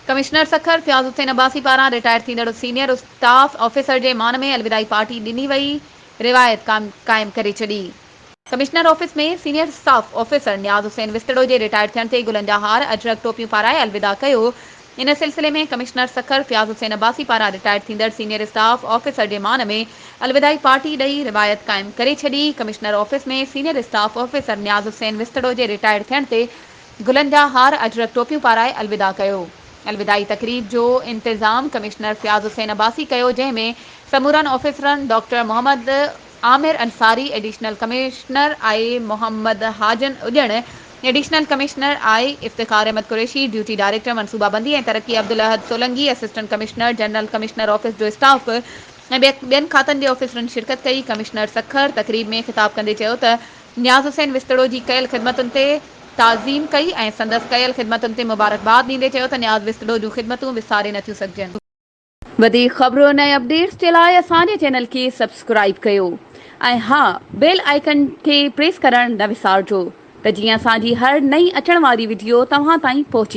Commissioner Sukkur Fayaz Hussain Abbasi पारां retire थींदड़ senior staff officer के मान में अलविदाई पार्टी ॾिनी वई रिवायत कायम करे छॾी। कमिश्नर ऑफिस में सीनियर स्टाफ ऑफिसर नियाज़ हुसैन विस्तड़ो के रिटायर थियण ते गुलन जा हार अजरक टोपियूं पाराए अलविदा कयो। इन सिलसिले में कमिश्नर सखर फयाज़ हुसैन अब्बासी पारां रिटायर थींदड़ सीनियर स्टाफ ऑफिसर के मान में अलविदाई पार्टी ॾेई रिवायत कायम करे छॾी। कमिश्नर ऑफिस में सीनियर स्टाफ ऑफिसर नियाज़ हुसैन विस्तड़ो के रिटायर थियण ते गुलन जा हार अजरक टोपियूं पाराए अलविदा कयो। अलविदाई तकरीब जो इंतजाम कमिश्नर फयाज़ हुसैन अब्बासी कयो, जंहिंमें समूरन ऑफिसरन doctor Mohammad Aamir Ansari, additional commissioner आई मोहम्मद हाजन उजण, एडिशनल कमिश्नर आई इफ्तिखार अहमद कुरैशी, ड्यूटी डायरेक्टर मनसूबाबंदी ऐं तरक्की Abdul Ahad Solangi, assistant commissioner general commissioner office जो स्टाफ ऐं ॿियनि खातनि जे ऑफिसरनि शिरकत कई। कमिश्नर सखर तकरीब में खिताब कंदे चयो त नियाज़ हुसैन विस्तड़ो जी कयल ख़िदमतुनि ते ताज़ीम कई ऐं संदसि कयल ख़िदमतुनि ते मुबारकबाद ॾींदे चयो त नियाज़ विस्तड़ो जूं ख़िदमतूं विसारे नथियूं सघजनि। वधीक ख़बरुनि ऐं अपडेट्स जे लाइ असांजे चैनल खे सब्सक्राइब कयो ऐं हा, बेल आइकन खे प्रेस करणु न विसारिजो त जीअं असांजी हर नई अचण वारी वीडियो तव्हां ताईं पहुची